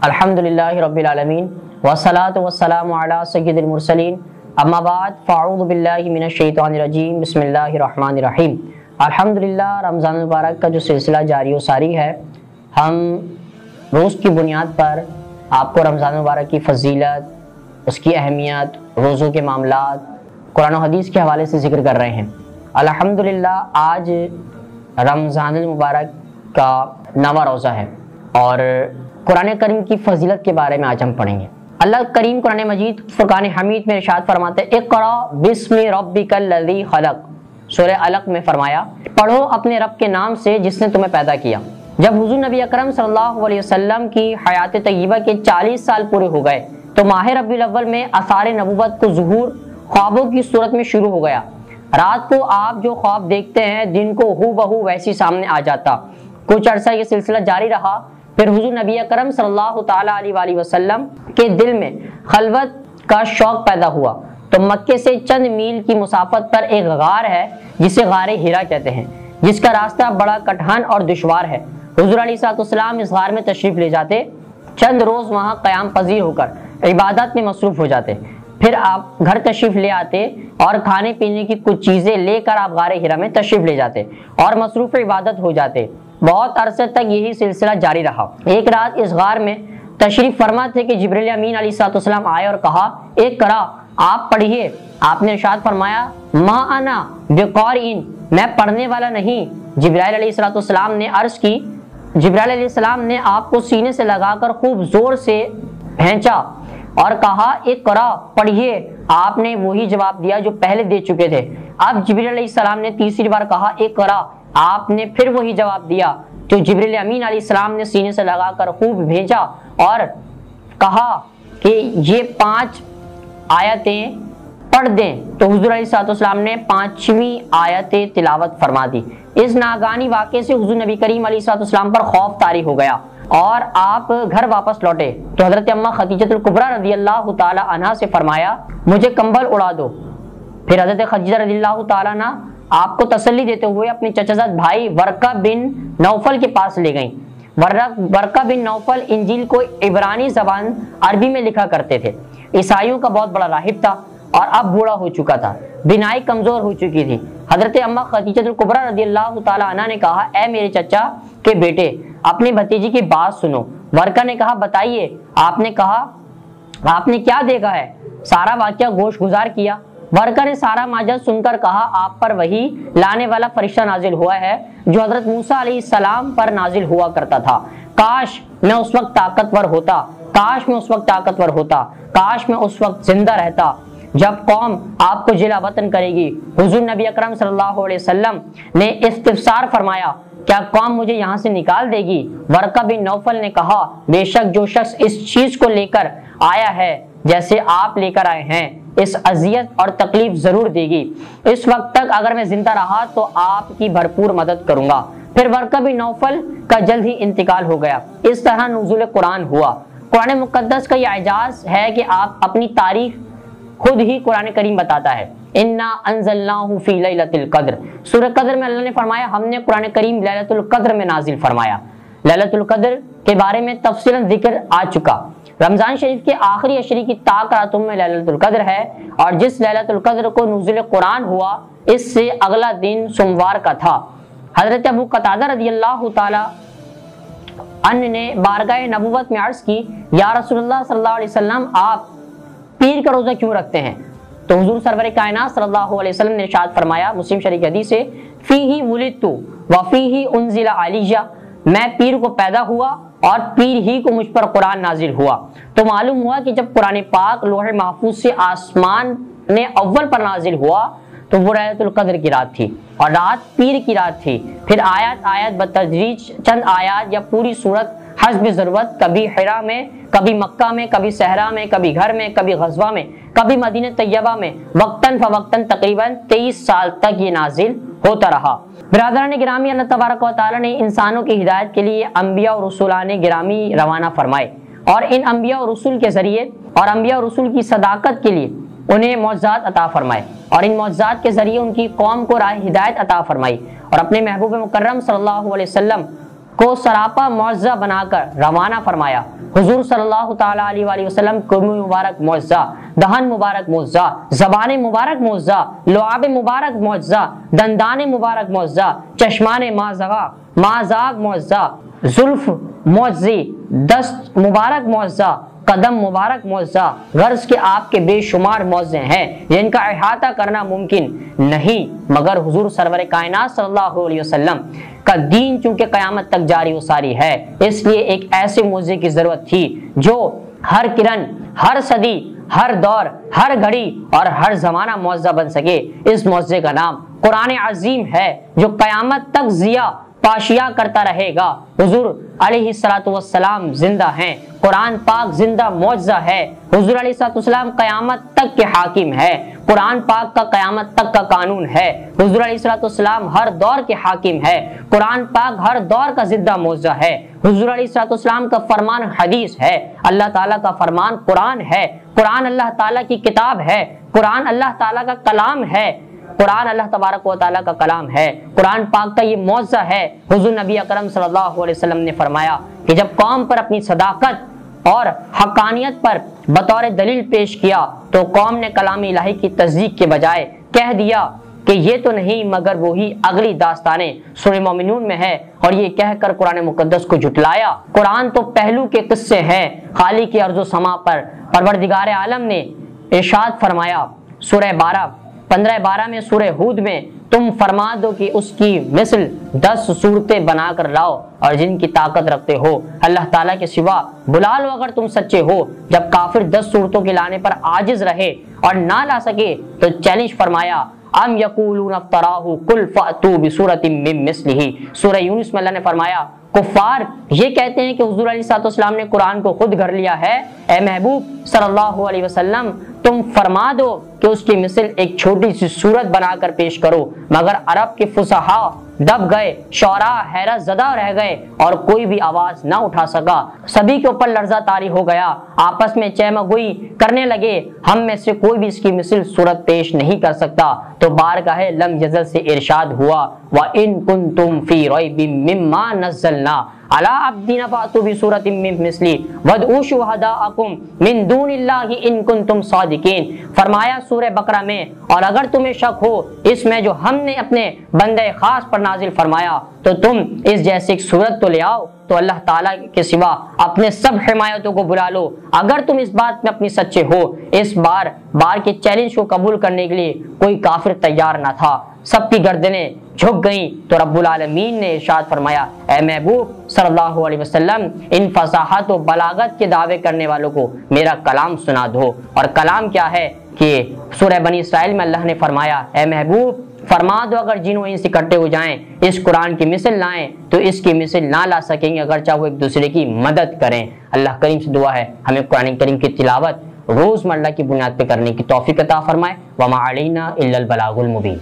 الحمدللہ رب العالمین والصلاة والسلام علی سید المرسلین اما بعد فاعوذ باللہ من الشیطان الرجیم بسم اللہ الرحمن الرحیم۔ الحمدللہ رمضان مبارک کا جو سلسلہ جاری و ساری ہے، ہم روز کی بنیاد پر آپ کو رمضان مبارک کی فضیلت، اس کی اہمیت، روزوں کے معاملات قرآن و حدیث کے حوالے سے ذکر کر رہے ہیں۔ الحمدللہ آج رمضان المبارک کا 9واں روزہ ہے اور قرآن کریم کی فضیلت کے بارے میں آج ہم پڑھیں گے۔ اللہ کریم قرآن مجید فرقان حمید میں ارشاد فرماتے ہیں، اقرا بسم ربک الذی خلق، سورہ علق میں فرمایا پڑھو اپنے رب کے نام سے جس نے تمہیں پیدا کیا۔ جب حضور نبی اکرم صلی اللہ علیہ وسلم کی حیات طیبہ کے 40 سال پورے ہو گئے تو ماہ ربیع الاول میں آثار نبوت کو ظہور خوابوں کی صورت میں شروع ہو گیا۔ رات کو آپ جو خواب دیکھتے ہیں دن کو ہو بہو ویسی سامنے آ جاتا۔ کچھ عرصہ یہ سلسلہ جاری رہا، پھر حضور نبی اکرم صلی اللہ تعالیٰ علیہ وآلہ وسلم کے دل میں خلوت کا شوق پیدا ہوا تو مکے سے چند میل کی مسافت پر ایک غار ہے جسے غار ہرا کہتے ہیں، جس کا راستہ بڑا کٹھن اور دشوار ہے۔ حضور علیہ السلام اس غار میں تشریف لے جاتے، چند روز وہاں قیام پذیر ہو کر عبادت میں مصروف ہو جاتے، پھر آپ گھر تشریف لے آتے اور کھانے پینے کی کچھ چیزیں لے کر آپ غار ہرا میں تشریف لے جاتے اور مصروف عبادت ہو جاتے۔ بہت عرصے تک یہی سلسلہ جاری رہا۔ ایک رات اس غار میں تشریف فرما تھے کہ جبریل امین علیہ السلام آئے اور کہا اقرا، آپ پڑھیے۔ آپ نے ارشاد فرمایا ما انا بقارئ، میں پڑھنے والا نہیں۔ جبرائیل علیہ السلام نے عرض کی، جبرائیل علیہ السلام نے آپ کو سینے سے لگا کر خوب زور سے بھینچا اور کہا اقرا، پڑھیے۔ آپ نے وہی جواب دیا جو پہلے دے چکے تھے۔ اب جبرائیل علیہ السلام نے تیسری بار کہا اقرا، آپ نے پھر وہی جواب دیا جو جبریل امین علیہ السلام نے سینے سے لگا کر خوب بھیجا اور کہا کہ یہ 5 آیتیں پڑھ دیں، تو حضور علیہ السلام نے 5ویں آیت تلاوت فرما دی۔ اس ناگانی واقعے سے حضور نبی کریم علیہ السلام پر خوف طاری ہو گیا اور آپ گھر واپس لوٹے تو حضرت اماں خدیجہ الکبریٰ رضی اللہ تعالی عنہا سے فرمایا مجھے کمبل اڑا دو۔ پھر حضرت خدیجہ رضی اللہ تعالی عنہ آپ کو تسلی دیتے ہوئے اپنے چچا زاد بھائی ورقہ بن نوفل کے پاس لے گئیں۔ ورقہ بن نوفل انجیل کو عبرانی زبان عربی میں لکھا کرتے تھے۔ عیسائیوں کا بہت بڑا راہب تھا اور اب بوڑھا ہو چکا تھا، بینائی کمزور ہو چکی تھی۔ حضرت اماں خدیجہ الکبریٰ رضی اللہ تعالی عنہ نے کہا اے میرے چچا کے بیٹے، اپنی بھتیجی کی بات سنو۔ ورقہ نے کہا بتائیے۔ آپ نے کہا آپ نے کیا دیکھا ہے؟ سارا واقعہ گوش گزار کیا۔ ورقہ نے سارا ماجرا سن کر کہا آپ پر وحی لانے والا فرشتہ نازل ہوا ہے جو حضرت موسیٰ علیہ السلام پر نازل ہوا کرتا تھا۔ کاش میں اس وقت طاقتور ہوتا، کاش میں اس وقت طاقتور ہوتا، کاش میں اس وقت زندہ رہتا جب قوم آپ کو جلا وطن کرے گی۔ حضور نبی اکرم صلی اللہ علیہ وسلم نے استفسار فرمایا کیا قوم مجھے یہاں سے نکال دے گی؟ ورقہ بن نوفل نے کہا بے شک جو شخص اس چیز کو لے کر آیا ہے جیسے آپ لے کر آئے ہیں اس اذیت اور تکلیف ضرور دے گی۔ اس وقت تک اگر میں زندہ رہا تو آپ کی بھرپور مدد کروں گا۔ پھر ورقہ بن نوفل کا جلد ہی انتقال ہو گیا۔ اس طرح نزول قرآن ہوا۔ قرآن مقدس کا یہ اعجاز ہے کہ آپ اپنی تاریخ خود ہی قرآن کریم بتاتا ہے۔ انا انزلناہ فی لیلۃ القدر، سورہ قدر میں اللہ نے فرمایا ہم نے قرآن کریم لیلۃ القدر میں نازل فرمایا۔ لیلۃ القدر کے بارے میں تفصیلاً ذکر آ چکا۔ رمضان شریف کے آخری عشرے کی طاق راتوں میں لیلۃ القدر ہے اور جس لیلۃ القدر کو نزول قرآن ہوا اس سے اگلا دن سوموار کا تھا۔ حضرت ابو قتادہ رضی اللہ تعالی عنہ نے بارگاہ نبوت میں عرض کی یا رسول اللہ صلی اللہ علیہ وسلم آپ پیر کا روزہ کیوں رکھتے ہیں؟ تو حضور سرور کائنات صلی اللہ علیہ وسلم نے ارشاد فرمایا مسلم شریف حدیث سے فیہ ولدت وفیہ انزل علیہ، میں پیر کو پیدا ہوا اور پیر ہی کو مجھ پر قرآن نازل ہوا۔ تو معلوم ہوا کہ جب قرآن پاک لوح محفوظ سے آسمان نے اول پر نازل ہوا تو وہ لیلۃ القدر کی رات تھی اور رات پیر کی رات تھی۔ پھر آیات آیات بتدریج چند آیات یا پوری صورت حسب ضرورت، کبھی حرا میں، کبھی مکہ میں، کبھی صحرا میں، کبھی گھر میں، کبھی غزوہ میں، کبھی مدینہ طیبہ میں، وقتاً فوقتاً تقریباً 23 سال تک یہ نازل ہوتا رہا۔ برادران گرامی، اللہ تبارک و تعالیٰ نے انسانوں کی ہدایت کے لیے انبیاء اور رسولان گرامی روانہ فرمائے اور ان انبیاء اور رسول کے ذریعے اور انبیاء اور رسول کی صداقت کے لیے انہیں معجزات عطا فرمائے اور ان معجزات کے ذریعے ان کی قوم کو راہ ہدایت عطا فرمائی اور اپنے محبوب مکرم صلی اللہ علیہ وسلم کو سراپا معجزہ بنا کر روانہ فرمایا۔ حضور صلی اللہ تعالیٰ علیہ وآلہ وسلم کو مبارک معجزہ، دہن مبارک معجزہ، زبان مبارک معجزہ، لعاب مبارک معجزہ، دندان مبارک معجزہ، چشمان مازاغ معجزہ، زلف معجزی، دست مبارک معجزہ، قدم مبارک معجزہ، غرض کہ آپ کے بے شمار معجزے ہیں جن کا احاطہ کرنا ممکن نہیں، مگر حضور سرور کائنات صلی اللہ علیہ وسلم کا دین چونکہ قیامت تک جاری و ساری ہے، اس لیے ایک ایسے معجزے کی ضرورت تھی جو ہر کرن، ہر صدی، ہر دور، ہر گھڑی اور ہر زمانہ معجزہ بن سکے۔ اس معجزے کا نام قرآن عظیم ہے جو قیامت تک ضیا پاشیا کرتا رہے گا۔ حضور علیہ السلام زندہ ہیں، قرآن پاک زندہ معجزہ ہے، حضور علیہ السلام قیامت تک کے حاکم ہے، قرآن پاک کا قیامت تک کا قانون ہے، حضور علیہ السلام ہر دور کے حاکم ہے، قرآن پاک ہر دور کا زندہ معجزہ ہے، حضور علیہ السلام کا فرمان حدیث ہے، اللہ تعالیٰ کا فرمان قرآن ہے، قرآن اللہ تعالیٰ کی کتاب ہے، قرآن اللہ تعالیٰ کا کلام ہے، قرآن اللہ تبارک و تعالیٰ کا کلام ہے، قرآن پاک کا یہ معجزہ ہے۔ حضور نبی اکرم صلی اللہ علیہ وسلم نے فرمایا کہ جب قوم پر اپنی صداقت اور حقانیت پر بطور دلیل پیش کیا تو قوم نے کلام الہی کی تصدیق کے بجائے کہہ دیا کہ یہ تو نہیں مگر وہی اگلی داستانیں سورہ مومنون میں ہے، اور یہ کہہ کر قرآن مقدس کو جھٹلایا۔ قرآن تو پہلو کے قصے ہیں۔ خالق ارض و سما پر پروردگار عالم نے ارشاد فرمایا سورہ 15 میں سورہ ہود میں، تم فرما دو کہ اس کی مثل 10 صورتیں بنا کر لاؤ، اور جن کی طاقت رکھتے ہو اللہ تعالیٰ کے سوا بلا لو اگر تم سچے ہو۔ جب کافر 10 صورتوں کے لانے پر عاجز رہے اور نہ لا سکے تو چیلنج فرمایا، ام یقولون افتراہ قل فأتوا بسورۃ من مثلہ۔ سورہ یونس میں اللہ نے فرمایا کفار یہ کہتے ہیں کہ حضور علیہ السلام نے قرآن کو خود گھڑ لیا ہے، اے محبوب صلی اللہ علیہ وسلم تم فرما دو کہ اس کی مثل ایک چھوٹی سی صورت بنا کر پیش کرو، مگر عرب کے فصحاء دب گئے، شعراء حیرت زدہ رہ گئے اور کوئی بھی آواز نہ اٹھا سکا، سبھی کے اوپر لرزہ طاری ہو گیا، آپس میں چیمہ گوئی کرنے لگے، ہم میں سے کوئی بھی اس کی مثل صورت پیش نہیں کر سکتا۔ تو بارگاہ لم یزل سے ارشاد ہوا وَإِن كُنتُمْ فِي رَيْبٍ مِّمَّا نَزَّلْنَا عَلَىٰ عَبْدِنَا فَأْتُوا بِسُورَةٍ مِّن مِّثْلِهِ وَادْعُوا شُهَدَاءَكُم مِّن دُونِ اللَّهِ إِن كُنتُمْ صَادِقِينَ۔ فرمایا سورہ بقرہ میں، اور اگر تمہیں شک ہو اس میں جو ہم نے اپنے بندے خاص پر نازل فرمایا تو تم اس جیسی ایک صورت تو لے آؤ، تو اللہ تعالیٰ کے سوا اپنے سب حمایتوں کو بلا لو اگر تم اس بات میں اپنی سچے ہو۔ اس بار کے چیلنج کو قبول کرنے کے لیے کوئی کافر تیار نہ تھا، سب کی گردنیں جھک گئیں، تو رب العالمین نے ارشاد فرمایا اے محبوب صلی اللہ علیہ وسلم ان فصاحت و بلاغت کے دعوے کرنے والوں کو میرا کلام سنا دو۔ اور کلام کیا ہے کہ سورہ بنی اسرائیل میں اللہ نے فرمایا اے محبوب فرما دو اگر جن و انس اکٹھے ہو جائیں اس قرآن کی مثل لائیں تو اس کی مثل نہ لا سکیں گے اگرچہ وہ ایک دوسرے کی مدد کریں۔ اللہ کریم سے دعا ہے ہمیں قرآن کریم کی تلاوت روزمرہ کی بنیاد پہ کرنے کی توفیق عطا فرمائے۔ وما علینا الا البلاغ المبین۔